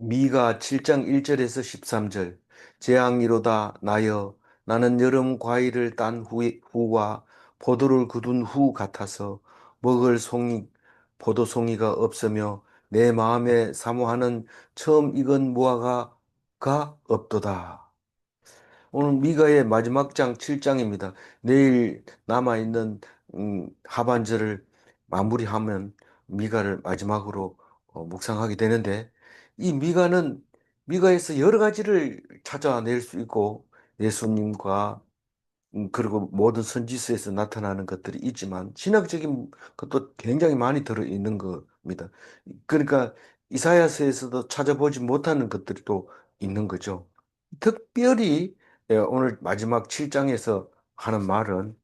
미가 7장 1절에서 13절. 재앙이로다 나여 나는 여름 과일을 딴 후와 포도를 거둔 후 같아서 먹을 포도송이가 없으며 내 마음에 사모하는 처음 익은 무화과가 없도다. 오늘 미가의 마지막 장 7장입니다. 내일 남아있는 하반절을 마무리하면 미가를 마지막으로 묵상하게 되는데, 이 미가에서 여러 가지를 찾아낼 수 있고 예수님과 그리고 모든 선지서에서 나타나는 것들이 있지만 신학적인 것도 굉장히 많이 들어있는 겁니다. 그러니까 이사야서에서도 찾아보지 못하는 것들이 또 있는 거죠. 특별히 오늘 마지막 7장에서 하는 말은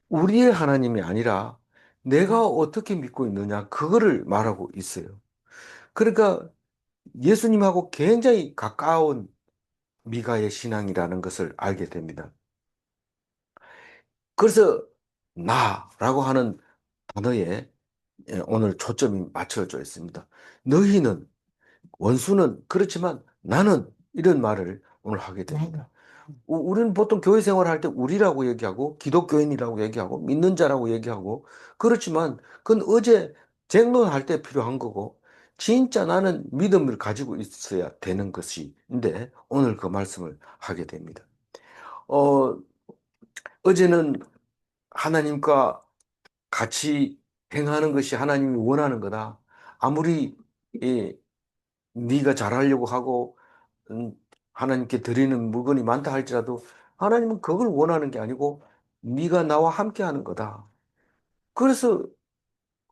우리의 하나님이 아니라 내가 어떻게 믿고 있느냐, 그거를 말하고 있어요. 그러니까 예수님하고 굉장히 가까운 미가의 신앙이라는 것을 알게 됩니다. 그래서 나라고 하는 단어에 오늘 초점이 맞춰져 있습니다. 너희는, 원수는 그렇지만 나는, 이런 말을 오늘 하게 됩니다. 우리는 보통 교회 생활할 때 우리라고 얘기하고 기독교인이라고 얘기하고 믿는 자라고 얘기하고 그렇지만 그건 어제 쟁론할 때 필요한 거고 진짜 나는 믿음을 가지고 있어야 되는 것인데 오늘 그 말씀을 하게 됩니다. 어, 어제는 하나님과 같이 행하는 것이 하나님이 원하는 거다. 아무리 예, 네가 잘하려고 하고 음, 하나님께 드리는 물건이 많다 할지라도 하나님은 그걸 원하는 게 아니고 네가 나와 함께 하는 거다. 그래서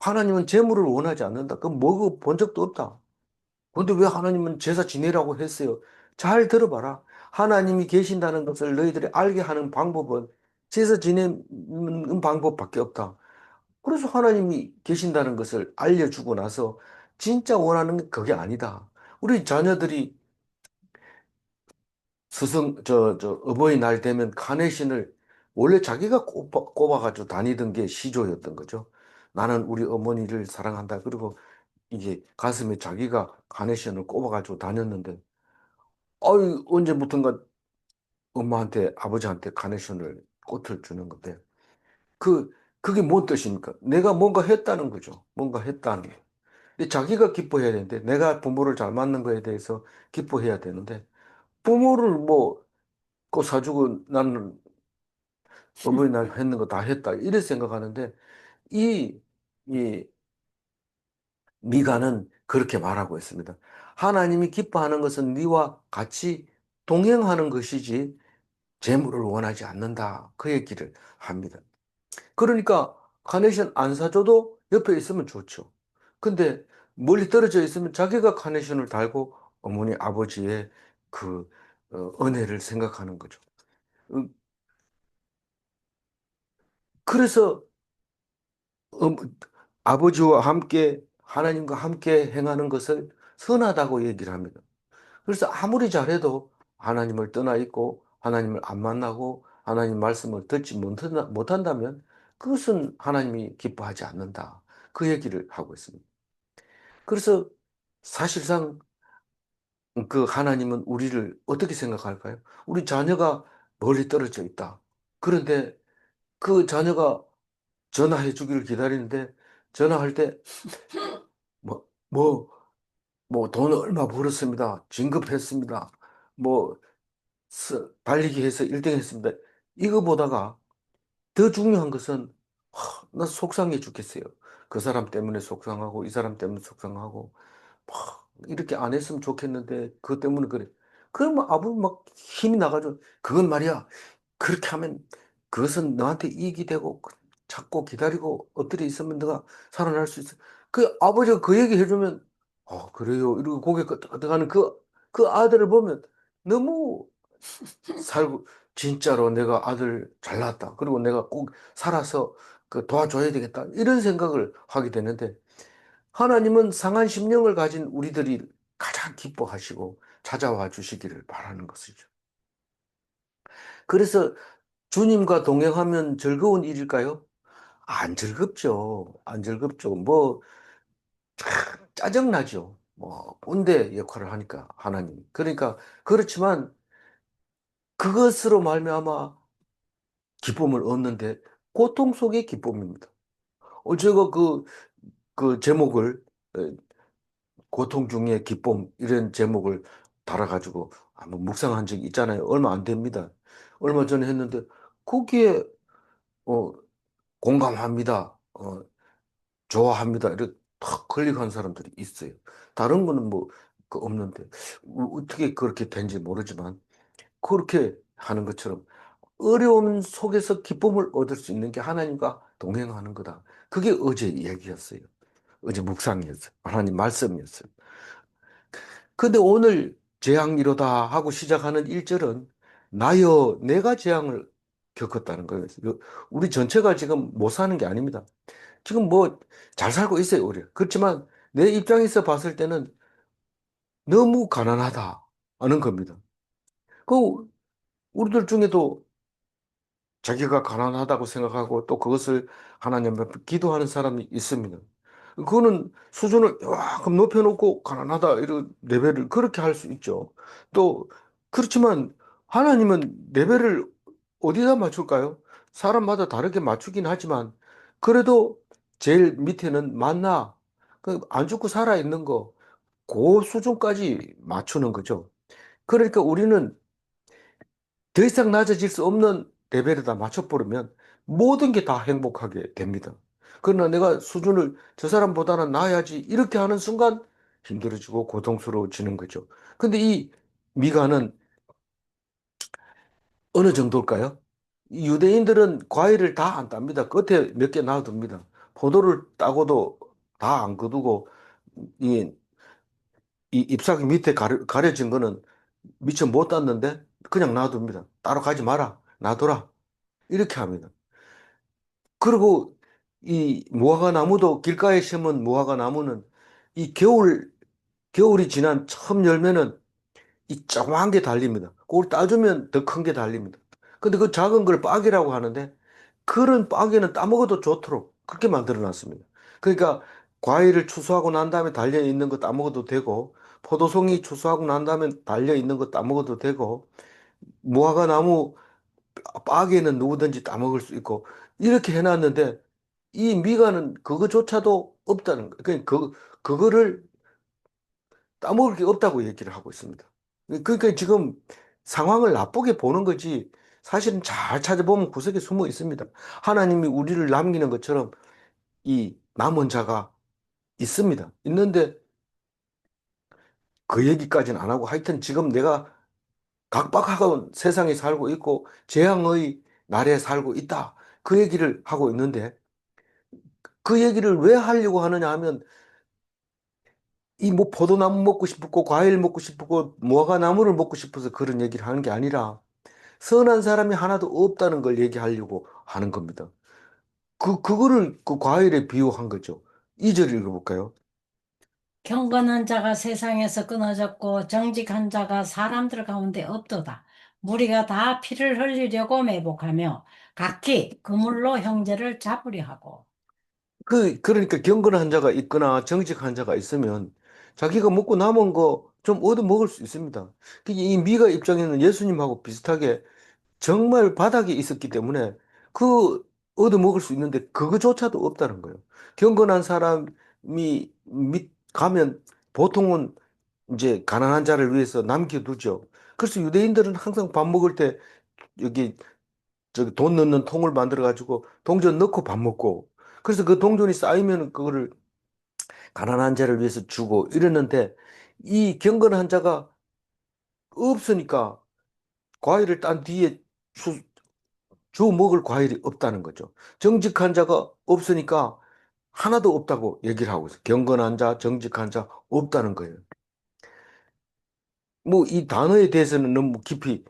하나님은 재물을 원하지 않는다. 그건 먹어 본 적도 없다. 그런데 왜 하나님은 제사 지내라고 했어요? 잘 들어봐라. 하나님이 계신다는 것을 너희들이 알게 하는 방법은 제사 지내는 방법밖에 없다. 그래서 하나님이 계신다는 것을 알려주고 나서 진짜 원하는 게 그게 아니다. 우리 자녀들이 어버이날 되면 카네이션을 원래 자기가 꼽아가지고 다니던 게 시조였던 거죠. 나는 우리 어머니를 사랑한다. 그리고 이게 가슴에 자기가 카네이션을 꼽아가지고 다녔는데, 언제부턴가 엄마한테, 아버지한테 카네이션을 꽃을 주는 건데, 그, 그게 뭔 뜻입니까? 내가 뭔가 했다는 거죠. 뭔가 했다는 거. 근데 자기가 기뻐해야 되는데, 내가 부모를 잘 맞는 거에 대해서 기뻐해야 되는데, 부모를 뭐, 꽃 사주고 나는 어버이날 했는 거 다 했다. 이렇게 생각하는데, 이, 이, 미가는 그렇게 말하고 있습니다. 하나님이 기뻐하는 것은 네와 같이 동행하는 것이지, 재물을 원하지 않는다. 그 얘기를 합니다. 그러니까, 카네이션 안 사줘도 옆에 있으면 좋죠. 근데 멀리 떨어져 있으면 자기가 카네이션을 달고 어머니, 아버지의 그 은혜를 생각하는 거죠. 어, 그래서 음, 아버지와 함께 하나님과 함께 행하는 것을 선하다고 얘기를 합니다. 그래서 아무리 잘해도 하나님을 떠나 있고 하나님을 안 만나고 하나님 말씀을 듣지 못한다면 그것은 하나님이 기뻐하지 않는다. 그 얘기를 하고 있습니다. 그래서 사실상 그 하나님은 우리를 어떻게 생각할까요? 우리 자녀가 멀리 떨어져 있다. 그런데 그 자녀가 전화해 주기를 기다리는데 전화할 때 뭐, 뭐, 돈을 얼마 벌었습니다. 진급했습니다. 뭐, 달리기 해서 1등 했습니다. 이거 보다가 더 중요한 것은, 나 속상해 죽겠어요. 그 사람 때문에 속상하고, 이 사람 때문에 속상하고, 이렇게 안 했으면 좋겠는데, 그것 때문에 그래. 그러면 아버지 막 힘이 나가지고, 그건 말이야. 그렇게 하면 그것은 너한테 이익이 되고, 찾고 기다리고 엎드려 있으면 너가 살아날 수 있어. 그 아버지가 그 얘기 해주면, 그래요. 이러고 고개 끄덕끄덕하는 그 아들을 보면 너무 살고, 진짜로 내가 아들 잘났다. 그리고 내가 꼭 살아서 그 도와줘야 되겠다. 이런 생각을 하게 되는데, 하나님은 상한 심령을 가진 우리들이 가장 기뻐하시고 찾아와 주시기를 바라는 것이죠. 그래서 주님과 동행하면 즐거운 일일까요? 안 즐겁죠. 안 즐겁죠. 뭐, 짜증나죠. 꼰대 역할을 하니까 하나님. 그러니까 그렇지만 그것으로 말미암아 기쁨을 얻는데 고통 속의 기쁨입니다. 제가 그 제목을 에, 고통 중에 기쁨 이런 제목을 달아가지고 한번 묵상한 적이 있잖아요. 얼마 안 됩니다. 얼마 전에 했는데 거기에 어, 공감합니다. 좋아합니다. 이렇게 탁 클릭한 사람들이 있어요. 다른 거는 뭐 없는데 어떻게 그렇게 된지 모르지만 그렇게 하는 것처럼 어려움 속에서 기쁨을 얻을 수 있는 게 하나님과 동행하는 거다. 그게 어제 이야기였어요. 어제 묵상이었어요. 하나님 말씀이었어요. 근데 오늘 재앙이로다 하고 시작하는 1절은 나여 내가 재앙을 겪었다는 거예요. 우리 전체가 지금 못 사는 게 아닙니다. 지금 뭐 잘 살고 있어요, 우리. 그렇지만 내 입장에서 봤을 때는 너무 가난하다 하는 겁니다. 그 우리들 중에도 자기가 가난하다고 생각하고 또 그것을 하나님 앞에 기도하는 사람이 있습니다. 그거는 수준을 이만큼 높여놓고 가난하다 이런 레벨을 그렇게 할 수 있죠. 또 그렇지만 하나님은 레벨을 어디다 맞출까요? 사람마다 다르게 맞추긴 하지만 그래도 제일 밑에는 만나 그안 죽고 살아 있는 거 그 수준까지 맞추는 거죠. 그러니까 우리는 더 이상 낮아질 수 없는 레벨에다 맞춰버리면 모든 게 다 행복하게 됩니다. 그러나 내가 수준을 저 사람보다는 나아야지 이렇게 하는 순간 힘들어지고 고통스러워지는 거죠. 근데 이 미가는 어느 정도일까요? 이 유대인들은 과일을 다 안 땁니다. 끝에 몇 개 놔둡니다. 포도를 따고도 다 안 거두고 이, 이 잎사귀 밑에 가려진 거는 미처 못 땄는데 그냥 놔둡니다. 따로 가지 마라. 놔둬라. 이렇게 합니다. 그리고 이 무화과 나무도 길가에 심은 무화과 나무는 이 겨울이 지난 처음 열매는 이 조그만 게 달립니다. 그걸 따주면 더 큰 게 달립니다. 근데 그 작은 걸 빡이라고 하는데 그런 빡이는 따먹어도 좋도록 그렇게 만들어 놨습니다. 그러니까 과일을 추수하고 난 다음에 달려 있는 거 따먹어도 되고 포도송이 추수하고 난 다음에 달려 있는 거 따먹어도 되고 무화과 나무 빡에는 누구든지 따먹을 수 있고 이렇게 해놨는데 이 미가는 그거조차도 없다는 거예요. 그거를 따먹을 게 없다고 얘기를 하고 있습니다. 그러니까 지금 상황을 나쁘게 보는 거지 사실은 잘 찾아보면 구석에 숨어 있습니다. 하나님이 우리를 남기는 것처럼 이 남은 자가 있습니다. 있는데 그 얘기까지는 안 하고 하여튼 지금 내가 각박하고 세상에 살고 있고 재앙의 날에 살고 있다. 그 얘기를 하고 있는데 그 얘기를 왜 하려고 하느냐 하면 이 뭐 포도나무 먹고 싶고 과일 먹고 싶고 무화과 나무를 먹고 싶어서 그런 얘기를 하는 게 아니라 선한 사람이 하나도 없다는 걸 얘기하려고 하는 겁니다. 그거를 그 과일에 비유한 거죠. 2절 읽어볼까요? 경건한 자가 세상에서 끊어졌고 정직한 자가 사람들 가운데 없도다. 무리가 다 피를 흘리려고 매복하며 각기 그물로 형제를 잡으려 하고. 그러니까 경건한 자가 있거나 정직한 자가 있으면 자기가 먹고 남은 거 좀 얻어 먹을 수 있습니다. 이 미가 입장에는 예수님하고 비슷하게 정말 바닥에 있었기 때문에 그 얻어먹을 수 있는데 그거조차도 없다는 거예요. 경건한 사람이 가면 보통은 이제 가난한 자를 위해서 남겨두죠. 그래서 유대인들은 항상 밥 먹을 때 여기 저기 돈 넣는 통을 만들어 가지고 동전 넣고 밥 먹고 그래서 그 동전이 쌓이면 그거를 가난한 자를 위해서 주고 이랬는데 이 경건한 자가 없으니까 과일을 딴 뒤에 주 먹을 과일이 없다는 거죠. 정직한 자가 없으니까 하나도 없다고 얘기를 하고 있어요. 경건한 자, 정직한 자 없다는 거예요. 뭐 이 단어에 대해서는 너무 깊이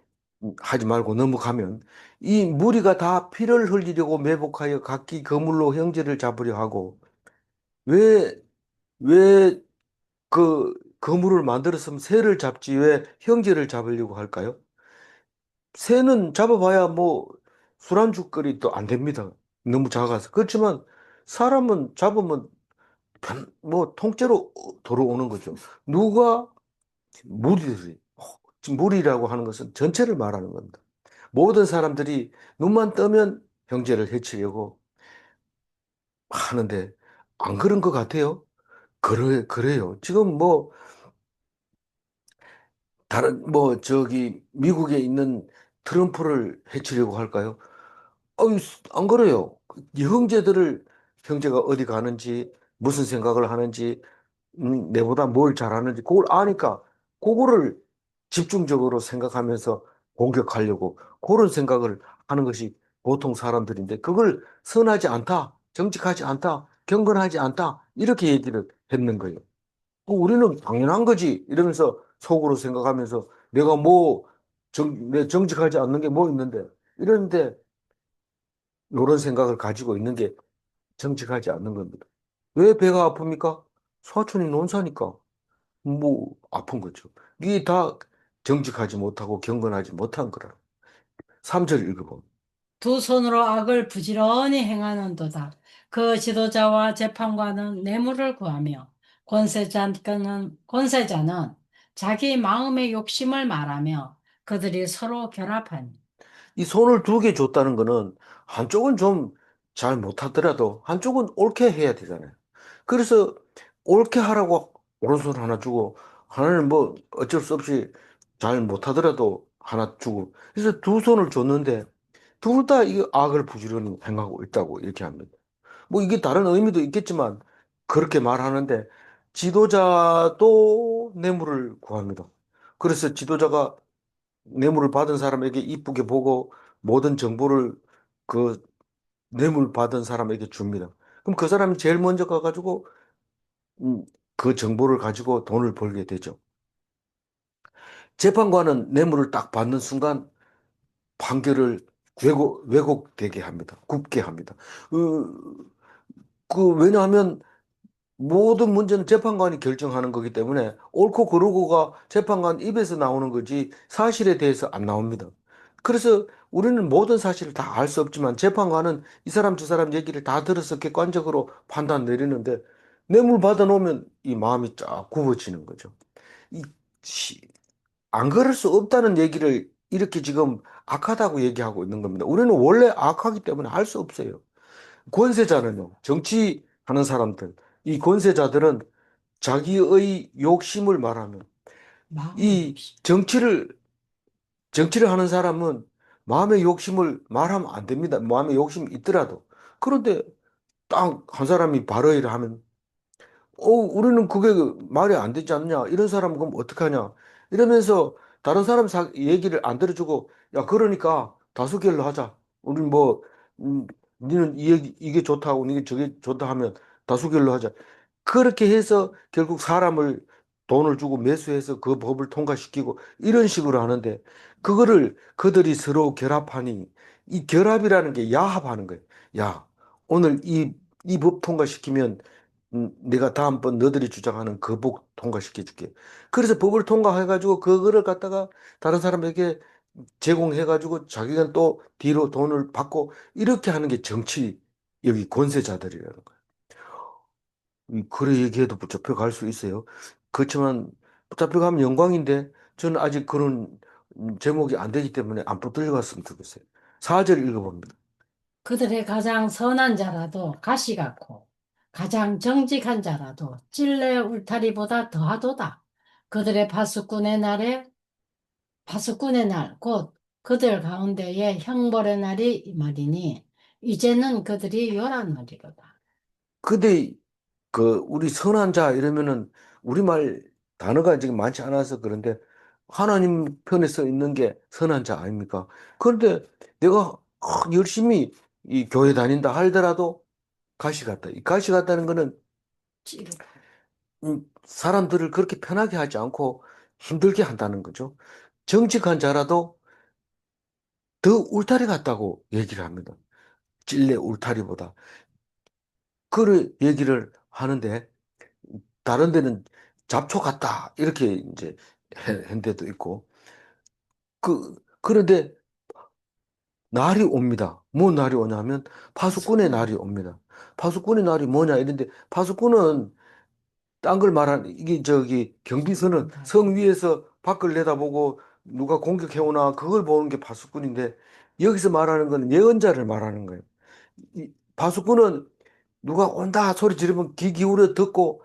하지 말고 넘어가면 이 무리가 다 피를 흘리려고 매복하여 각기 거물로 형제를 잡으려 하고 왜, 왜 그 거물을 만들었으면 새를 잡지 왜 형제를 잡으려고 할까요? 새는 잡아봐야 뭐 술안주거리 도 안 됩니다. 너무 작아서. 그렇지만 사람은 잡으면 뭐 통째로 들어오는 거죠. 누가 무리들이 지금 무리라고 하는 것은 전체를 말하는 겁니다. 모든 사람들이 눈만 뜨면 형제를 해치려고 하는데 안 그런 것 같아요. 그래요. 지금 뭐 다른 뭐 저기 미국에 있는 트럼프를 해치려고 할까요? 어이, 안 그래요. 이 형제들을 형제가 어디 가는지 무슨 생각을 하는지 내보다 뭘 잘하는지 그걸 아니까 그거를 집중적으로 생각하면서 공격하려고 그런 생각을 하는 것이 보통 사람들인데 그걸 선하지 않다, 정직하지 않다, 경건하지 않다 이렇게 얘기를 했는 거예요. 우리는 당연한 거지 이러면서 속으로 생각하면서 내가 뭐 내 정직하지 않는 게 뭐 있는데 이러는데 이런 생각을 가지고 있는 게 정직하지 않는 겁니다. 왜 배가 아픕니까? 사촌이 논사니까. 뭐 아픈 거죠. 이게 다 정직하지 못하고 경건하지 못한 거라. 3절 읽어봐. 두 손으로 악을 부지런히 행하는도다. 그 지도자와 재판관은 뇌물을 구하며 권세자는 자기 마음의 욕심을 말하며 그들이 서로 결합하니. 이 손을 두 개 줬다는 거는 한쪽은 좀 잘 못하더라도 한쪽은 옳게 해야 되잖아요. 그래서 옳게 하라고 오른손 하나 주고 하나는 뭐 어쩔 수 없이 잘 못하더라도 하나 주고 그래서 두 손을 줬는데 둘 다 이 악을 부지런히 행하고 있다고 이렇게 합니다. 뭐 이게 다른 의미도 있겠지만 그렇게 말하는데 지도자도 뇌물을 구합니다. 그래서 지도자가 뇌물을 받은 사람에게 이쁘게 보고 모든 정보를 그 뇌물 받은 사람에게 줍니다. 그럼 그 사람이 제일 먼저 가가지고 음, 그 정보를 가지고 돈을 벌게 되죠. 재판관은 뇌물을 딱 받는 순간 판결을 왜곡되게 합니다. 굽게 합니다. 왜냐하면 모든 문제는 재판관이 결정하는 거기 때문에 옳고 그르고가 재판관 입에서 나오는 거지 사실에 대해서 안 나옵니다. 그래서 우리는 모든 사실을 다 알 수 없지만 재판관은 이 사람 저 사람 얘기를 다 들어서 객관적으로 판단 내리는데 뇌물 받아놓으면 이 마음이 쫙 굽어지는 거죠. 이, 시- 안 그럴 수 없다는 얘기를 이렇게 지금 악하다고 얘기하고 있는 겁니다. 우리는 원래 악하기 때문에 할 수 없어요. 권세자는요, 정치하는 사람들, 이 권세자들은 자기의 욕심을 말하는 마음의 이 욕심. 정치를 하는 사람은 마음의 욕심을 말하면 안 됩니다. 마음의 욕심이 있더라도. 그런데 딱 한 사람이 발의를 하면 우리는 그게 말이 안 되지 않냐? 이런 사람은 그럼 어떡하냐? 이러면서 다른 사람 얘기를 안 들어주고, 야, 그러니까 다수결로 하자. 우리 뭐, 니는 이게 좋다고, 이게 저게 좋다 하면 다수결로 하자. 그렇게 해서 결국 사람을 돈을 주고 매수해서 그 법을 통과시키고 이런 식으로 하는데, 그거를 그들이 서로 결합하니, 이 결합이라는 게 야합하는 거예요. 야, 오늘 이 법 통과시키면 내가 다음번 너들이 주장하는 그 법 통과시켜 줄게. 그래서 법을 통과해가지고 그거를 갖다가 다른 사람에게 제공해가지고 자기가 또 뒤로 돈을 받고 이렇게 하는 게 정치, 여기 권세자들이라는 거예요. 그래 얘기해도 붙잡혀 갈 수 있어요. 그렇지만 붙잡혀 가면 영광인데 저는 아직 그런 제목이 안 되기 때문에 안 붙들려 갔으면 좋겠어요. 4절 읽어봅니다. 그들의 가장 선한 자라도 가시 같고 가장 정직한 자라도 찔레 울타리보다 더하도다. 그들의 파수꾼의 날, 곧 그들 가운데에 형벌의 날이 이 말이니 이제는 그들이 요란하리로다. 근데 우리 선한 자 이러면은 우리말 단어가 지금 많지 않아서 그런데 하나님 편에 서 있는 게 선한 자 아닙니까? 그런데 내가 열심히 이 교회 다닌다 하더라도 가시 같다. 이 가시 같다는 거는 찌르고. 사람들을 그렇게 편하게 하지 않고 힘들게 한다는 거죠. 정직한 자라도 더 울타리 같다고 얘기를 합니다. 찔레 울타리보다. 그 얘기를 하는데 다른 데는 잡초 같다. 이렇게 이제 한 데도 있고. 그런데 날이 옵니다. 뭔 날이 오냐면 파수꾼의 파수꾼의 날이 날. 옵니다. 파수꾼의 날이 뭐냐 이런데 파수꾼은 딴 걸 말하는 이게 저기 경비서는 성 위에서 밖을 내다보고 누가 공격해오나 그걸 보는 게 파수꾼인데 여기서 말하는 건 예언자를 말하는 거예요. 이 파수꾼은 누가 온다 소리 지르면 귀 기울여 듣고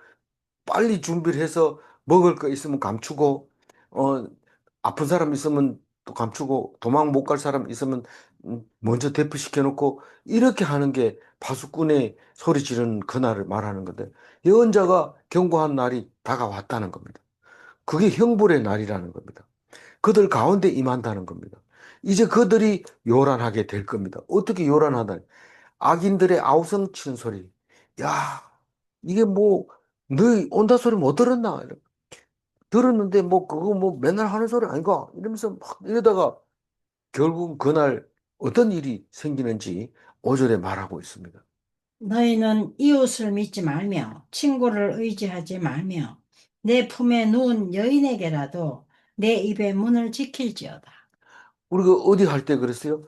빨리 준비를 해서 먹을 거 있으면 감추고 어 아픈 사람 있으면 또 감추고 도망 못 갈 사람 있으면 먼저 대피시켜 놓고 이렇게 하는 게 파수꾼의 소리 지르는 그날을 말하는 건데 예언자가 경고한 날이 다가왔다는 겁니다. 그게 형벌의 날이라는 겁니다. 그들 가운데 임한다는 겁니다. 이제 그들이 요란하게 될 겁니다. 어떻게 요란하다? 악인들의 아우성 치는 소리. 야, 이게 뭐, 너희 온다 소리 못 들었나? 들었는데 뭐, 그거 뭐 맨날 하는 소리 아닌가? 이러면서 막 이러다가 결국 그날 어떤 일이 생기는지 5절에 말하고 있습니다. 너희는 이웃을 믿지 말며 친구를 의지하지 말며 내 품에 누운 여인에게라도 내 입의 문을 지킬지어다. 우리가 어디 할 때 그랬어요?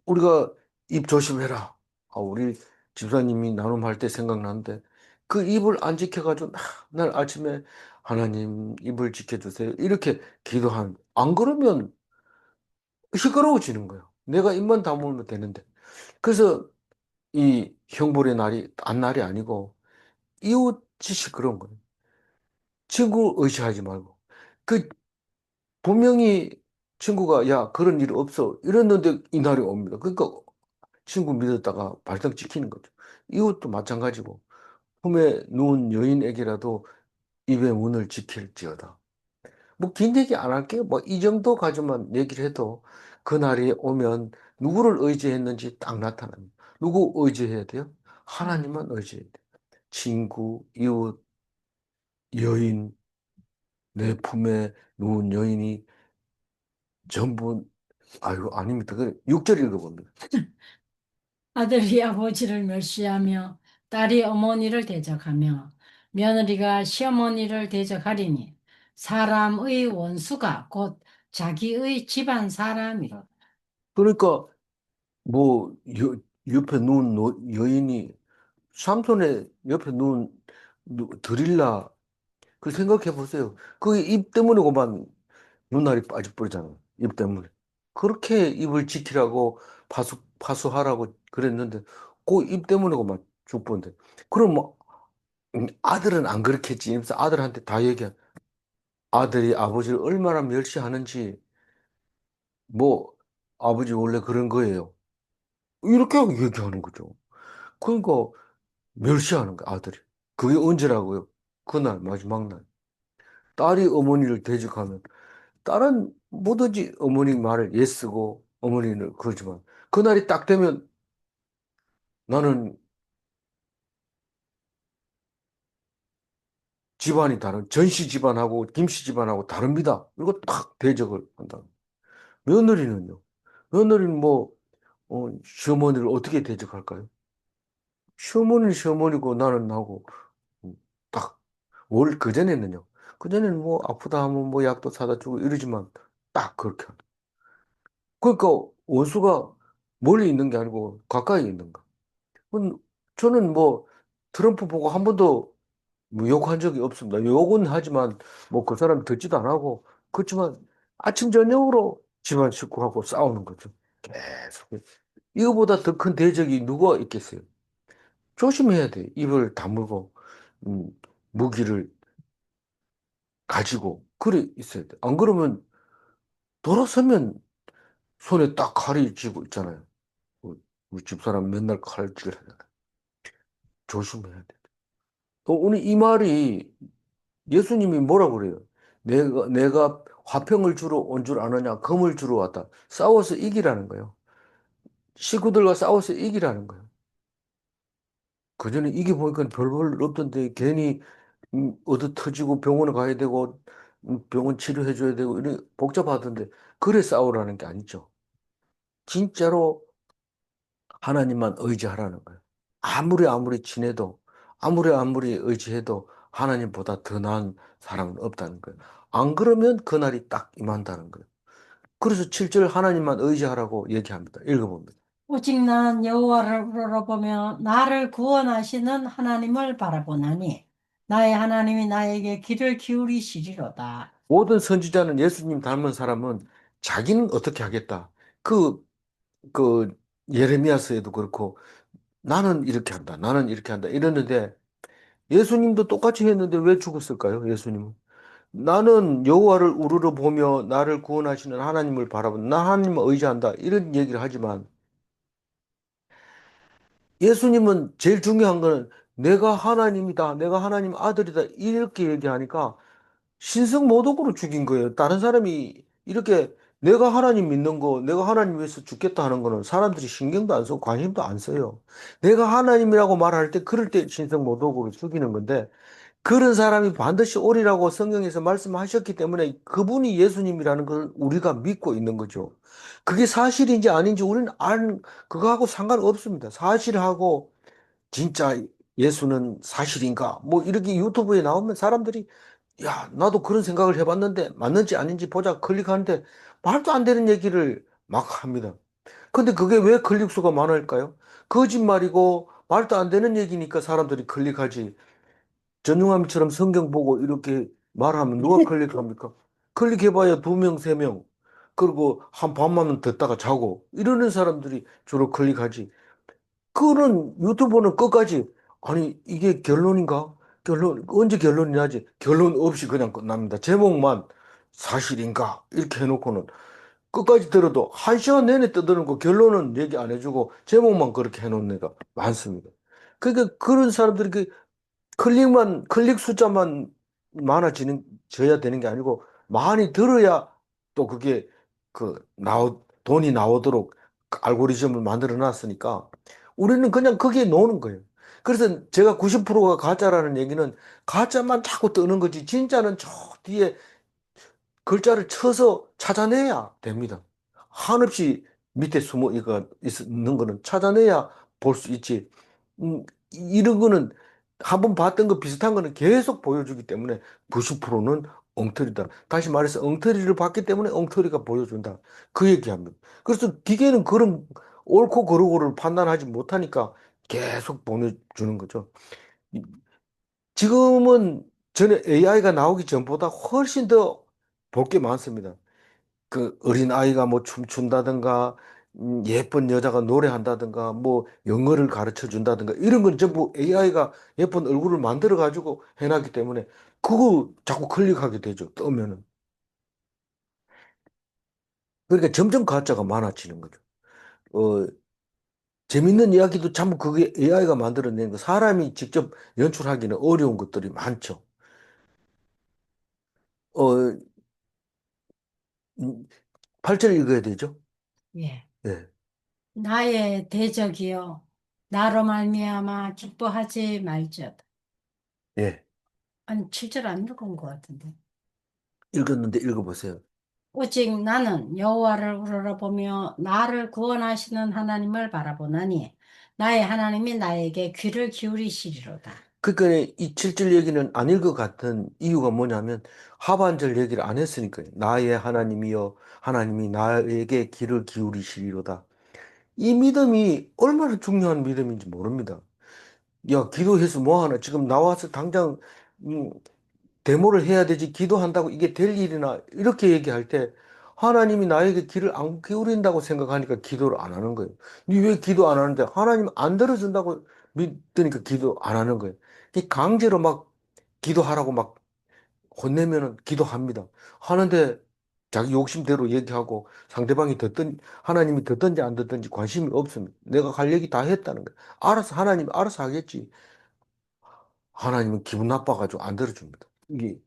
우리가 입 조심해라. 우리 집사님이 나눔할 때 생각나는데 그 입을 안 지켜가지고 날 아침에 하나님 입을 지켜주세요. 이렇게 안 그러면 시끄러워지는 거예요. 내가 입만 다물면 되는데. 그래서 이 형벌의 날이 딴 날이 아니고 이웃이 시끄러운 거예요. 친구 의지하지 말고. 그 분명히 친구가 야 그런 일 없어 이랬는데 이 날이 옵니다. 그러니까 친구 믿었다가 발등 찍히는 거죠. 이것도 마찬가지고 품에 누운 여인에게라도 입의 문을 지킬지어다. 뭐 긴 얘기 안 할게요. 뭐 이 정도 가지고만 얘기를 해도 그날이 오면 누구를 의지했는지 딱 나타납니다. 누구 의지해야 돼요? 하나님만 의지해야 돼요. 친구, 이웃, 여인, 내 품에 누운 여인이 전부 아이고 아닙니다. 그래 6절 읽어봅니다. 아들이 아버지를 멸시하며 딸이 어머니를 대적하며 며느리가 시어머니를 대적하리니 사람의 원수가 곧 자기의 집안 사람이라. 그러니까 뭐 옆에 누운 여인이 삼손의 옆에 누운 드릴라 그 생각해 보세요. 그 입 때문에 그만 눈알이 빠져버리잖아요. 입 때문에. 그렇게 입을 지키라고 파수하라고 그랬는데 그 입 때문에 그만 죽던데. 그럼 뭐 아들은 안 그렇겠지. 이러면서 아들한테 다 얘기해. 아들이 아버지를 얼마나 멸시하는지 뭐 아버지 원래 그런 거예요. 이렇게 얘기하는 거죠. 그러니까 멸시하는 거야, 아들이. 그게 언제라고요? 그날, 마지막 날. 딸이 어머니를 대적하면, 딸은 뭐든지 어머니 말을 예쓰고, 어머니는 그러지만, 그날이 딱 되면 나는 집안이 전씨 집안하고 김씨 집안하고 다릅니다. 이거 딱 대적을 한다. 며느리는요? 며느리는 뭐, 시어머니를 어떻게 대적할까요? 시어머니는 시어머니고 나는 나고, 음, 딱, 그전에는요. 그전에는 뭐 아프다 하면 뭐 약도 사다 주고 이러지만 딱 그렇게. 그러니까 원수가 멀리 있는 게 아니고 가까이 있는 거. 저는 뭐 트럼프 보고 한 번도 뭐 욕한 적이 없습니다. 욕은 하지만 뭐 그 사람 듣지도 안 하고 그렇지만 아침 저녁으로 집안 식구하고 싸우는 거죠. 계속. 이거보다 더 큰 대적이 누가 있겠어요? 조심해야 돼. 입을 다물고 음, 무기를 가지고 그래 있어야 돼. 안 그러면 돌아서면 손에 딱 칼이 쥐고 있잖아요. 우리 집사람 맨날 칼질을 하잖아요. 조심해야 돼. 오늘 이 말이 예수님이 뭐라 그래요? 내가 화평을 주러 온 줄 아느냐? 금을 주러 왔다. 싸워서 이기라는 거예요. 식구들과 싸워서 이기라는 거예요. 그전에 이겨보니까 별볼 없던데 괜히 얻어 터지고 병원에 가야 되고 병원 치료해 줘야 되고 이런 복잡하던데 그래 싸우라는 게 아니죠. 진짜로 하나님만 의지하라는 거예요. 아무리 친해도, 아무리 의지해도 하나님보다 더 나은 사람은 없다는 거예요. 안 그러면 그날이 딱 임한다는 거예요. 그래서 7절 하나님만 의지하라고 얘기합니다. 읽어봅니다. 오직 나는 여호와를 우러러보며 나를 구원하시는 하나님을 바라보나니 나의 하나님이 나에게 귀를 기울이시리로다. 모든 선지자는 예수님 닮은 사람은 자기는 어떻게 하겠다. 그, 그, 예레미야서에도 그렇고 나는 이렇게 한다. 나는 이렇게 한다. 이랬는데 예수님도 똑같이 했는데 왜 죽었을까요? 예수님은. 나는 여호와를 우러러 보며 나를 구원하시는 하나님을 바라본다. 나 하나님을 의지한다. 이런 얘기를 하지만 예수님은 제일 중요한 거는 내가 하나님이다. 내가 하나님 아들이다. 이렇게 얘기하니까 신성모독으로 죽인 거예요. 다른 사람이 이렇게 내가 하나님 믿는 거, 내가 하나님 위해서 죽겠다 하는 거는 사람들이 신경도 안 쓰고 관심도 안 써요. 내가 하나님이라고 말할 때 그럴 때 신성모독으로 죽이는 건데 그런 사람이 반드시 오리라고 성경에서 말씀하셨기 때문에 그분이 예수님이라는 걸 우리가 믿고 있는 거죠. 그게 사실인지 아닌지 우리는 그거하고 상관없습니다. 사실하고 진짜 예수는 사실인가? 뭐 이렇게 유튜브에 나오면 사람들이 야, 나도 그런 생각을 해봤는데 맞는지 아닌지 보자 클릭하는데 말도 안 되는 얘기를 막 합니다. 근데 그게 왜 클릭수가 많을까요? 거짓말이고 말도 안 되는 얘기니까 사람들이 클릭하지. 전용함처럼 성경 보고 이렇게 말하면 누가 클릭합니까? 클릭해봐야 두 명, 세 명. 그리고 한 밤만 듣다가 자고 이러는 사람들이 주로 클릭하지. 그런 유튜브는 끝까지 아니 이게 결론인가? 언제 결론이 나지? 결론 없이 그냥 끝납니다. 제목만 사실인가? 이렇게 해놓고는 끝까지 들어도 한 시간 내내 떠드는 결론은 얘기 안 해주고 제목만 그렇게 해놓은 애가 많습니다. 그러니까 그런 사람들이 클릭 숫자만 져야 되는 게 아니고 많이 들어야 또 그게 돈이 나오도록 그 알고리즘을 만들어 놨으니까 우리는 그냥 거기에 노는 거예요. 그래서 제가 90%가 가짜라는 얘기는 가짜만 자꾸 뜨는 거지 진짜는 저 뒤에 글자를 쳐서 찾아내야 됩니다. 한없이 밑에 숨어 있는 거는 찾아내야 볼 수 있지. 이런 거는 한번 봤던 거 비슷한 거는 계속 보여주기 때문에 90%는 엉터리다. 다시 말해서 엉터리를 봤기 때문에 엉터리가 보여준다. 그 얘기합니다. 그래서 기계는 그런 옳고 그르고를 판단하지 못하니까 계속 보내주는 거죠. 이- 지금은 전에 AI가 나오기 전보다 훨씬 더 볼 게 많습니다. 그 어린 아이가 뭐 춤춘다든가 예쁜 여자가 노래한다든가 뭐 영어를 가르쳐 준다든가 이런 건 전부 AI가 예쁜 얼굴을 만들어 가지고 해놨기 때문에 그거 자꾸 클릭하게 되죠. 뜨면은. 그러니까 점점 가짜가 많아지는 거죠. 어, 재밌는 이야기도 전부 그게 AI가 만들어낸 거 사람이 직접 연출하기는 어려운 것들이 많죠. 어, 8절 읽어야 되죠? 예. 예. 나의 대적이여 나로 말미암아 기뻐하지 말지어다. 예. 아니 7절 안 읽은 것 같은데. 읽었는데 읽어보세요. 오직 나는 여호와를 우러러보며 나를 구원하시는 하나님을 바라보나니 나의 하나님이 나에게 귀를 기울이시리로다. 그러니까 이 7절 얘기는 아닐 것 같은 이유가 뭐냐면 하반절 얘기를 안 했으니까요. 나의 하나님이여 하나님이 나에게 귀를 기울이시리로다. 이 믿음이 얼마나 중요한 믿음인지 모릅니다. 야, 기도해서 뭐 하나? 지금 나와서 당장 음, 데모를 해야 되지 기도한다고 이게 될 일이나 이렇게 얘기할 때 하나님이 나에게 귀를 안 기울인다고 생각하니까 기도를 안 하는 거예요. 니 왜 기도 안 하는데 하나님 안 들어준다고 믿으니까 기도 안 하는 거예요. 이 강제로 막 기도하라고 막 혼내면은 기도합니다. 하는데 자기 욕심대로 얘기하고 상대방이 하나님이 듣든지 안 듣든지 관심이 없습니다. 내가 할 얘기 다 했다는 거예요. 알아서 하나님 알아서 하겠지. 하나님은 기분 나빠가지고 안 들어줍니다. 이게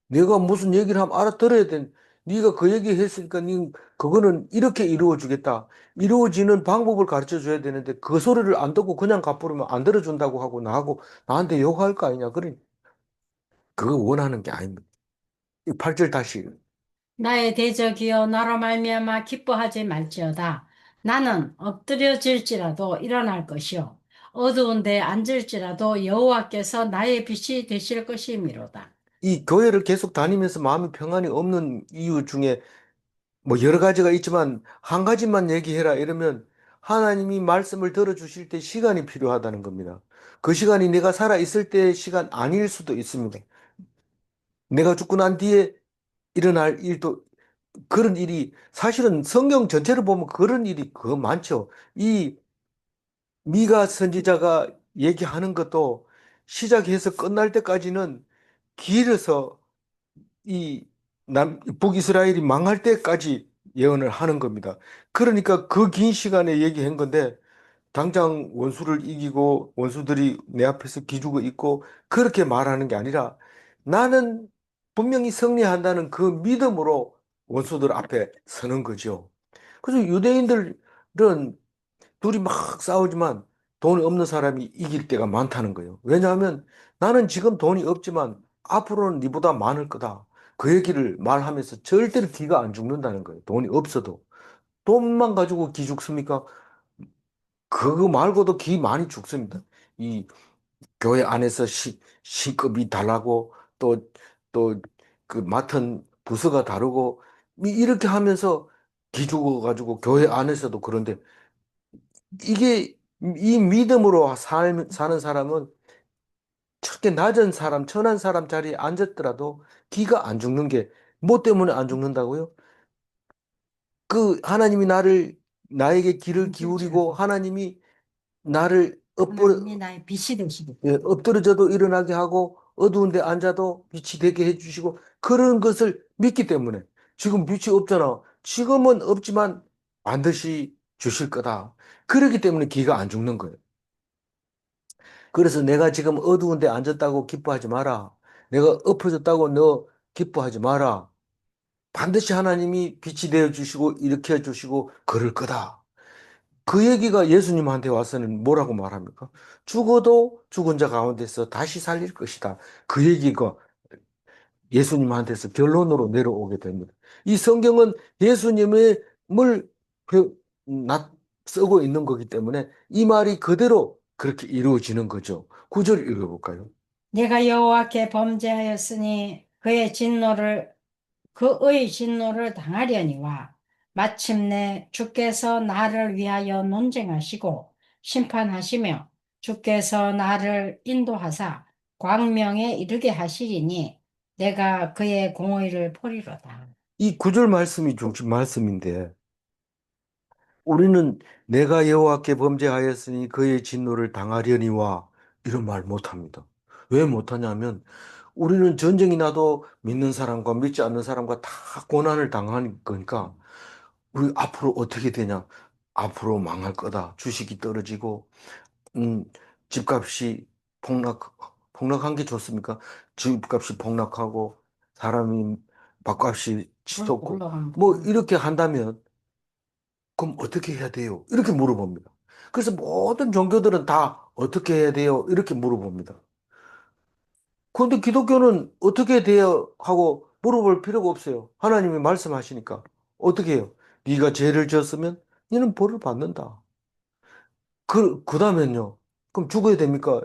내가 무슨 얘기를 하면 알아들어야 돼. 네가 그 얘기 했으니까 그거는 이렇게 이루어 주겠다. 이루어지는 방법을 가르쳐 줘야 되는데 그 소리를 안 듣고 그냥 갚으면 안 들어준다고 하고 나한테 욕할 거 아니냐. 그래. 그거 원하는 게 아닙니다. 이 8절 다시. 나의 대적이여 나로 말미암아 기뻐하지 말지어다. 나는 엎드려질지라도 일어날 것이요 어두운 데 앉을지라도 여호와께서 나의 빛이 되실 것이미로다. 이 교회를 계속 다니면서 마음이 평안이 없는 이유 중에 뭐 여러 가지가 있지만 한 가지만 얘기해라 이러면 하나님이 말씀을 들어주실 때 시간이 필요하다는 겁니다. 그 시간이 내가 살아있을 때의 시간 아닐 수도 있습니다. 내가 죽고 난 뒤에 일어날 일도 그런 일이 사실은 성경 전체를 보면 그런 일이 그 많죠. 이 미가 선지자가 얘기하는 것도 시작해서 끝날 때까지는 길어서 이 북이스라엘이 망할 때까지 예언을 하는 겁니다. 그러니까 그 긴 시간에 얘기한 건데 당장 원수를 이기고 원수들이 내 앞에서 기죽어 있고 그렇게 말하는 게 아니라 나는 분명히 승리한다는 그 믿음으로 원수들 앞에 서는 거죠. 그래서 유대인들은 둘이 막 싸우지만 돈이 없는 사람이 이길 때가 많다는 거예요. 왜냐하면 나는 지금 돈이 없지만 앞으로는 네보다 많을 거다. 그 얘기를 말하면서 절대로 기가 안 죽는다는 거예요. 돈이 없어도. 돈만 가지고 기 죽습니까? 그거 말고도 기 많이 죽습니다. 이 교회 안에서 신급이 달라고 또 그 맡은 부서가 다르고 이렇게 하면서 기 죽어가지고 교회 안에서도 그런데 이게 이 믿음으로 사는 사람은 저렇게 낮은 사람, 천한 사람 자리에 앉았더라도 기가 안 죽는 게 뭐 때문에 안 죽는다고요? 그 하나님이 나에게 귀를 기울이고 하나님이 나를 하나님이 나의 빛이 되시고. 엎드려져도 일어나게 하고 어두운 데 앉아도 빛이 되게 해주시고 그런 것을 믿기 때문에 지금 빛이 없잖아. 지금은 없지만 반드시 주실 거다. 그렇기 때문에 기가 안 죽는 거예요. 그래서 내가 지금 어두운 데 앉았다고 기뻐하지 마라. 내가 엎어졌다고 너 기뻐하지 마라. 반드시 하나님이 빛이 되어 주시고 일으켜 주시고 그럴 거다. 그 얘기가 예수님한테 와서는 뭐라고 말합니까? 죽어도 죽은 자 가운데서 다시 살릴 것이다. 그 얘기가 예수님한테서 결론으로 내려오게 됩니다. 이 성경은 예수님을 표- 쓰고 있는 거기 때문에 이 말이 그대로 그렇게 이루어지는 거죠. 구절 읽어볼까요? 내가 여호와께 범죄하였으니 그의 진노를 당하려니와 마침내 주께서 나를 위하여 논쟁하시고 심판하시며 주께서 나를 인도하사 광명에 이르게 하시리니 내가 그의 공의를 보리로다. 이 구절 말씀이 중심 말씀인데 우리는 내가 여호와께 범죄하였으니 그의 진노를 당하려니와 이런 말 못합니다. 왜 못하냐면 우리는 전쟁이 나도 믿는 사람과 믿지 않는 사람과 다 고난을 당하는 거니까 우리 앞으로 어떻게 되냐? 앞으로 망할 거다. 주식이 떨어지고 음, 집값이 폭락한 게 좋습니까? 집값이 폭락하고 사람이 밥값이 치솟고 올라가는 뭐 거. 이렇게 한다면 그럼 어떻게 해야 돼요? 이렇게 물어봅니다. 그래서 모든 종교들은 다 어떻게 해야 돼요? 이렇게 물어봅니다. 그런데 기독교는 어떻게 돼요? 하고 물어볼 필요가 없어요. 하나님이 말씀하시니까. 어떻게 해요? 네가 죄를 지었으면 너는 벌을 받는다. 그다음엔요. 그럼 죽어야 됩니까?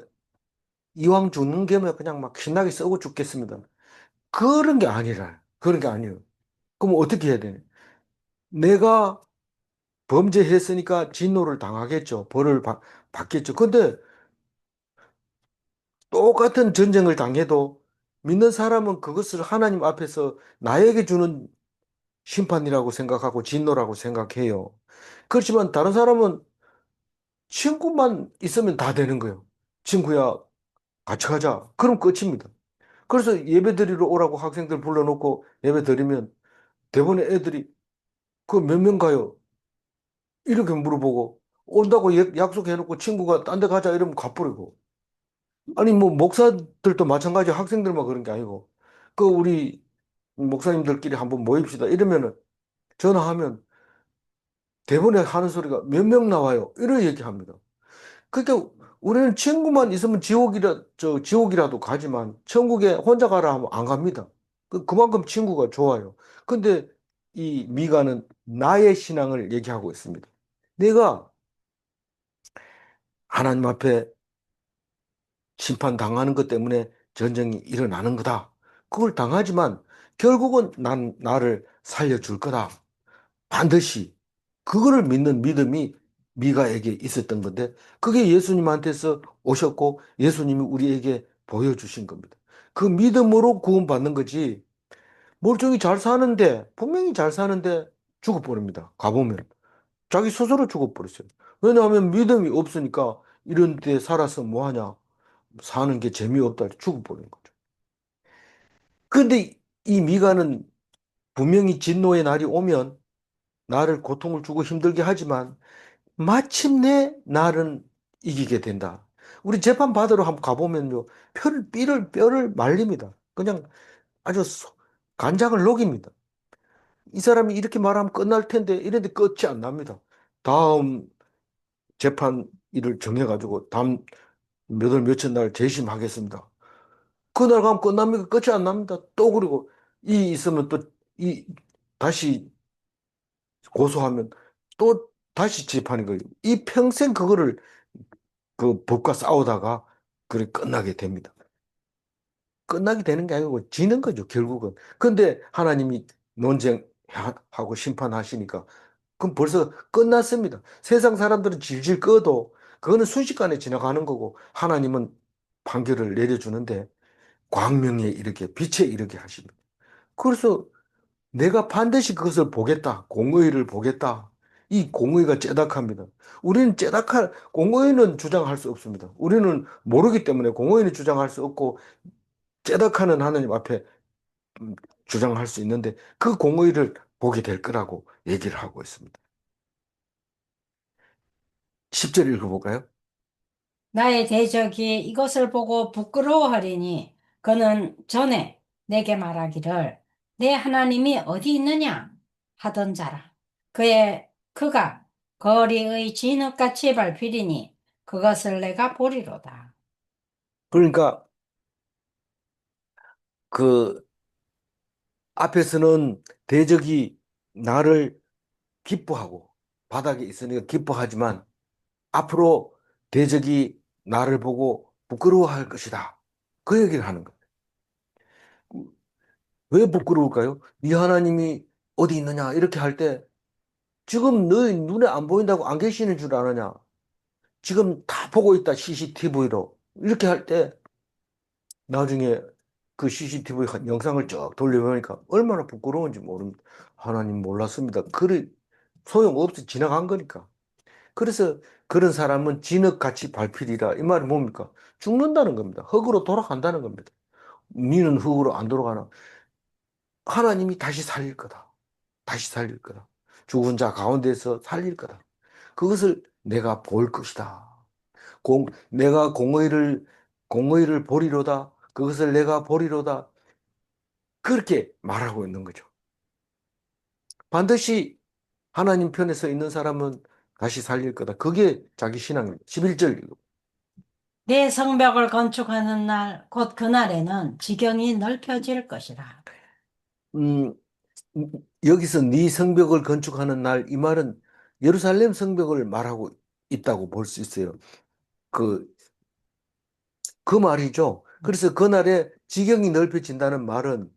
이왕 죽는 게면 그냥 막 신나게 썩어 죽겠습니다. 그런 게 아니라. 그런 게 아니에요. 그럼 어떻게 해야 되냐? 내가 범죄했으니까 진노를 당하겠죠. 받겠죠. 근데 똑같은 전쟁을 당해도 믿는 사람은 그것을 하나님 앞에서 나에게 주는 심판이라고 생각하고 진노라고 생각해요. 그렇지만 다른 사람은 친구만 있으면 다 되는 거예요. 친구야, 같이 가자. 그럼 끝입니다. 그래서 예배 드리러 오라고 학생들 불러놓고 예배 드리면 대부분의 애들이 그 몇 명 가요? 이렇게 물어보고 온다고 약속해놓고 친구가 딴 데 가자 이러면 가버리고. 아니 뭐 목사들도 마찬가지 학생들만 그런 게 아니고 그 우리 목사님들끼리 한번 모입시다 이러면은 전화하면 대본에 하는 소리가 몇 명 나와요 이런 얘기합니다. 그러니까 우리는 친구만 있으면 지옥이라도 가지만 천국에 혼자 가라 하면 안 갑니다. 그만큼 친구가 좋아요. 근데 이 미가는 나의 신앙을 얘기하고 있습니다. 내가 하나님 앞에 심판당하는 것 때문에 전쟁이 일어나는 거다. 그걸 당하지만 결국은 나를 살려줄 거다. 반드시. 그거를 믿는 믿음이 미가에게 있었던 건데 그게 예수님한테서 오셨고 예수님이 우리에게 보여주신 겁니다. 그 믿음으로 구원받는 거지. 멀쩡히 잘 사는데 분명히 잘 사는데 죽어버립니다. 가보면 자기 스스로 죽어버렸어요. 왜냐하면 믿음이 없으니까 이런 데 살아서 뭐하냐 사는 게 재미없다 죽어버린 거죠. 근데 이 미가는 분명히 진노의 날이 오면 나를 고통을 주고 힘들게 하지만 마침내 나는 이기게 된다. 우리 재판 받으러 한번 가보면요. 뼈를 말립니다. 그냥 아주 간장을 녹입니다. 이 사람이 이렇게 말하면 끝날 텐데 이런데 끝이 안 납니다. 다음 재판 일을 정해가지고 다음 몇 월 며칠 날 재심하겠습니다. 그날 가면 끝납니까? 끝이 안 납니다. 또 그리고 이 있으면 또 이 다시 고소하면 또 다시 재판인 거예요. 이 평생 그거를 그 법과 싸우다가 그래 끝나게 됩니다. 끝나게 되는 게 아니고 지는 거죠, 결국은. 근데 하나님이 논쟁하고 심판하시니까 그럼 벌써 끝났습니다. 세상 사람들은 질질 꺼도 그거는 순식간에 지나가는 거고 하나님은 판결을 내려주는데 광명에 이렇게 빛에 이르게 하십니다. 그래서 내가 반드시 그것을 보겠다. 공의를 보겠다. 이 공의가 째닥합니다. 우리는 공의는 주장할 수 없습니다. 우리는 모르기 때문에 공의는 주장할 수 없고 째닥하는 하나님 앞에 음, 주장할 수 있는데 그 공의를 보게 될 거라고 얘기를 하고 있습니다. 10절 읽어볼까요? 나의 대적이 이것을 보고 부끄러워하리니 그는 전에 내게 말하기를 내 하나님이 어디 있느냐 하던 자라. 그가 거리의 진흙같이 밟히리니 그것을 내가 보리로다. 그러니까 그 앞에서는 대적이 나를 기뻐하고 바닥에 있으니까 기뻐하지만 앞으로 대적이 나를 보고 부끄러워할 것이다. 그 얘기를 하는 거예요. 왜 부끄러울까요? 네 하나님이 어디 있느냐 이렇게 할 때 지금 너희 눈에 안 보인다고 안 계시는 줄 아느냐? 지금 다 보고 있다 CCTV로 이렇게 할 때 나중에 그 CCTV 영상을 쭉 돌려보니까 얼마나 부끄러운지 모릅니다. 하나님 몰랐습니다. 그래 소용없이 지나간 거니까. 그래서 그런 사람은 진흙같이 밟히리라. 이 말이 뭡니까? 죽는다는 겁니다. 흙으로 돌아간다는 겁니다. 니는 흙으로 안 돌아가나? 하나님이 다시 살릴 거다. 다시 살릴 거다. 죽은 자 가운데서 살릴 거다. 그것을 내가 볼 것이다. 내가 공의를 보리로다. 그것을 내가 보리로다. 그렇게 말하고 있는 거죠. 반드시 하나님 편에 서 있는 사람은 다시 살릴 거다. 그게 자기 신앙입니다. 11절. 내 성벽을 건축하는 날, 곧 그날에는 지경이 넓혀질 것이라. 음, 여기서 네 성벽을 건축하는 날, 이 말은 예루살렘 성벽을 말하고 있다고 볼 수 있어요. 그, 그 말이죠. 그래서 그날에 지경이 넓혀진다는 말은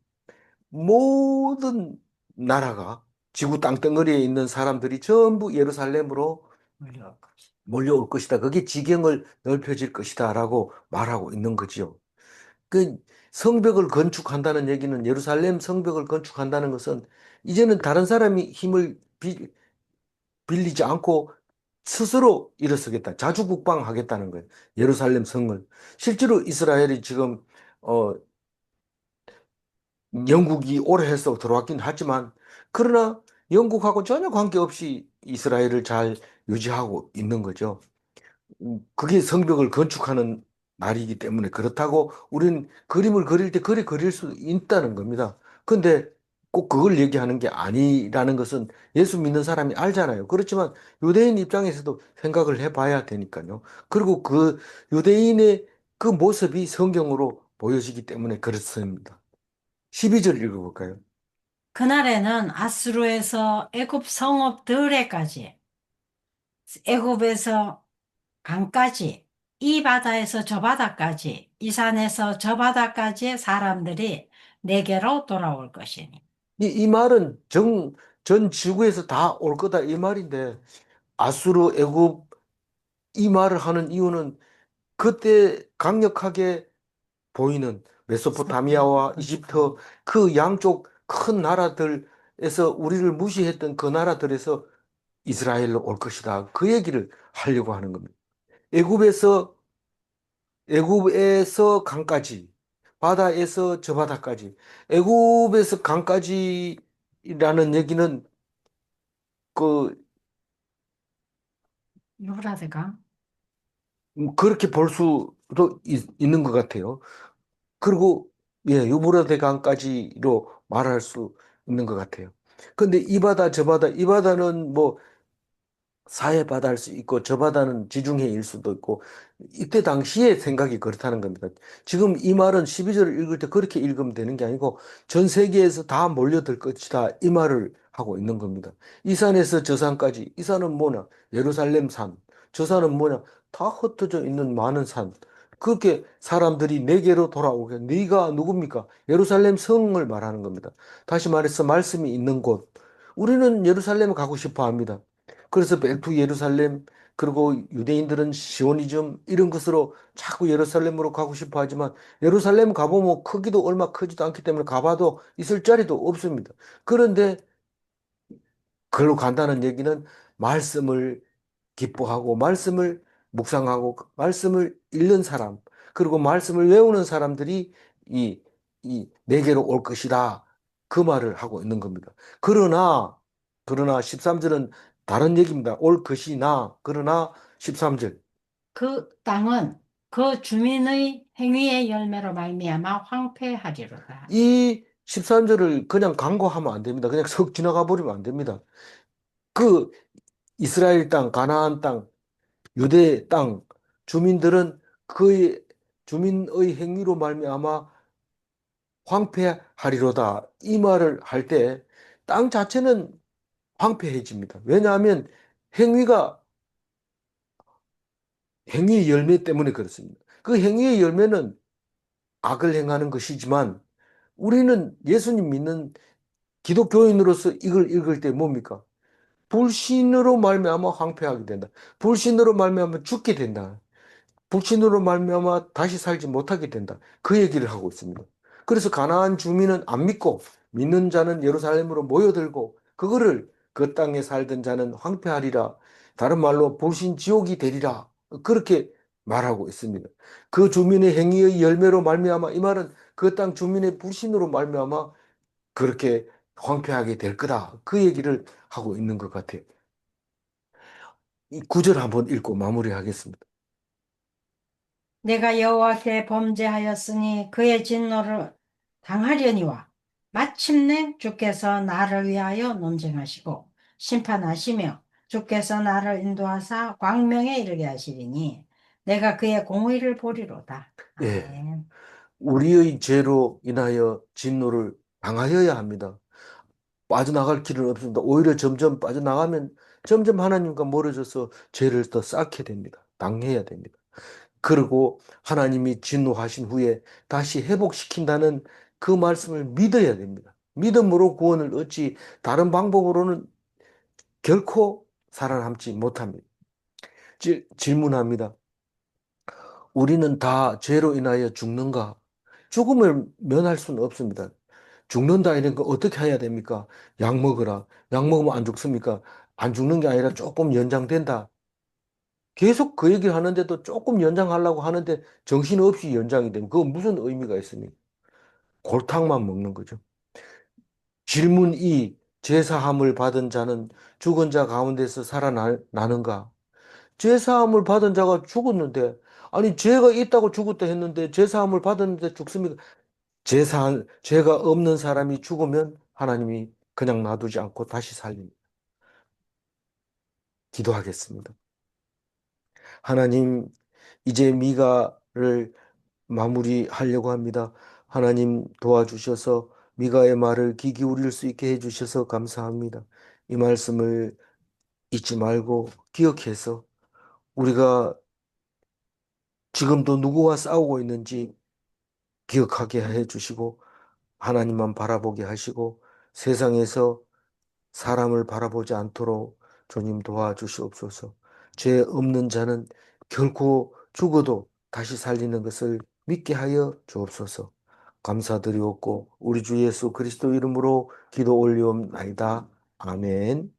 모든 나라가 지구 땅덩어리에 있는 사람들이 전부 예루살렘으로 몰려올 것이다. 그게 지경을 넓혀질 것이다라고 말하고 있는 거지요. 그 성벽을 건축한다는 얘기는 예루살렘 성벽을 건축한다는 것은 이제는 다른 사람이 힘을 빌리지 않고 스스로 일어서겠다. 자주국방하겠다는 거예요. 예루살렘 성을. 실제로 이스라엘이 지금 어 영국이 오래 해서 들어왔긴 하지만 그러나 영국하고 전혀 관계없이 이스라엘을 잘 유지하고 있는 거죠. 그게 성벽을 건축하는 날이기 때문에 그렇다고 우리는 그림을 그릴 때 그리 그릴 수 있다는 겁니다. 근데 꼭 그걸 얘기하는 게 아니라는 것은 예수 믿는 사람이 알잖아요. 그렇지만 유대인 입장에서도 생각을 해봐야 되니까요. 그리고 그 유대인의 그 모습이 성경으로 보여지기 때문에 그렇습니다. 12절 읽어볼까요? 그날에는 아수르에서 애굽 성읍들에까지, 애굽에서 강까지, 이 바다에서 저 바다까지, 이 산에서 저 바다까지의 사람들이 내게로 돌아올 것이니. 이 말은 전 지구에서 다 올 거다 이 말인데 아수르, 애굽 이 말을 하는 이유는 그때 강력하게 보이는 메소포타미아와 이집트 그 양쪽 큰 나라들에서 우리를 무시했던 그 나라들에서 이스라엘로 올 것이다. 그 얘기를 하려고 하는 겁니다. 애굽에서 애굽에서 강까지, 바다에서 저 바다까지. 애굽에서 강까지라는 얘기는 그 유브라데강. 그렇게 볼 수도 있는 것 같아요. 그리고 예, 유브라데 강까지로 말할 수 있는 것 같아요. 근데 이 바다 저 바다 이 바다는 뭐 사해 바다일 수 있고 저 바다는 지중해일 수도 있고 이때 당시의 생각이 그렇다는 겁니다. 지금 이 말은 12절을 읽을 때 그렇게 읽으면 되는 게 아니고 전 세계에서 다 몰려들 것이다 이 말을 하고 있는 겁니다. 이 산에서 저 산까지 이 산은 뭐냐? 예루살렘 산. 저 산은 뭐냐? 다 흩어져 있는 많은 산. 그렇게 사람들이 내게로 돌아오게 네가 누굽니까? 예루살렘 성을 말하는 겁니다. 다시 말해서 말씀이 있는 곳. 우리는 예루살렘에 가고 싶어 합니다. 그래서 백투 예루살렘 그리고 유대인들은 시오니즘 이런 것으로 자꾸 예루살렘으로 가고 싶어 하지만 예루살렘 가보면 크기도 얼마 크지도 않기 때문에 가봐도 있을 자리도 없습니다. 그런데 그걸로 간다는 얘기는 말씀을 기뻐하고 말씀을 묵상하고 말씀을 읽는 사람 그리고 말씀을 외우는 사람들이 이, 이 내게로 올 것이다. 그 말을 하고 있는 겁니다. 그러나 13절은 다른 얘기입니다. 올 것이나 그러나 13절 그 땅은 그 주민의 행위의 열매로 말미암아 황폐하리로다. 이 13절을 그냥 간과하면 안 됩니다. 그냥 석 지나가 버리면 안 됩니다. 그 이스라엘 땅, 가나안 땅, 유대 땅 주민들은 그의 주민의 행위로 말미암아 황폐하리로다. 이 말을 할 때 땅 자체는 황폐해집니다. 왜냐하면 행위가 행위의 열매 때문에 그렇습니다. 그 행위의 열매는 악을 행하는 것이지만 우리는 예수님 믿는 기독교인으로서 이걸 읽을 때 뭡니까? 불신으로 말미암아 황폐하게 된다. 불신으로 말미암아 죽게 된다. 불신으로 말미암아 다시 살지 못하게 된다. 그 얘기를 하고 있습니다. 그래서 가나안 주민은 안 믿고 믿는 자는 예루살렘으로 모여들고 그거를 그 땅에 살던 자는 황폐하리라. 다른 말로 불신 지옥이 되리라. 그렇게 말하고 있습니다. 그 주민의 행위의 열매로 말미암아 이 말은 그 땅 주민의 불신으로 말미암아 그렇게 황폐하게 될 거다. 그 얘기를 하고 있는 것 같아요. 이 구절 한번 읽고 마무리하겠습니다. 내가 여호와께 범죄하였으니 그의 진노를 당하려니와 마침내 주께서 나를 위하여 논쟁하시고 심판하시며 주께서 나를 인도하사 광명에 이르게 하시리니 내가 그의 공의를 보리로다. 예. 아멘. 우리의 죄로 인하여 진노를 당하여야 합니다. 빠져나갈 길은 없습니다. 오히려 점점 빠져나가면 점점 하나님과 멀어져서 죄를 더 쌓게 됩니다. 당해야 됩니다. 그리고 하나님이 진노하신 후에 다시 회복시킨다는 그 말씀을 믿어야 됩니다. 믿음으로 구원을 얻지 다른 방법으로는 결코 살아남지 못합니다. 질문합니다. 우리는 다 죄로 인하여 죽는가? 죽음을 면할 수는 없습니다. 죽는다 이런 거 어떻게 해야 됩니까? 약 먹어라. 약 먹으면 안 죽습니까? 안 죽는 게 아니라 조금 연장된다. 계속 그 얘기를 하는데도 조금 연장하려고 하는데 정신없이 연장이 되면 그건 무슨 의미가 있습니까? 골탕만 먹는 거죠. 질문 2. 제사함을 받은 자는 죽은 자 가운데서 살아나는가? 제사함을 받은 자가 죽었는데 아니 죄가 있다고 죽었다 했는데 제사함을 받았는데 죽습니까? 죄가 없는 사람이 죽으면 하나님이 그냥 놔두지 않고 다시 살립니다. 기도하겠습니다. 하나님, 이제 미가를 마무리하려고 합니다. 하나님 도와주셔서 미가의 말을 귀 기울일 수 있게 해주셔서 감사합니다. 이 말씀을 잊지 말고 기억해서 우리가 지금도 누구와 싸우고 있는지 기억하게 해주시고 하나님만 바라보게 하시고 세상에서 사람을 바라보지 않도록 주님 도와주시옵소서. 죄 없는 자는 결코 죽어도 다시 살리는 것을 믿게 하여 주옵소서. 감사드리옵고 우리 주 예수 그리스도 이름으로 기도 올리옵나이다. 아멘.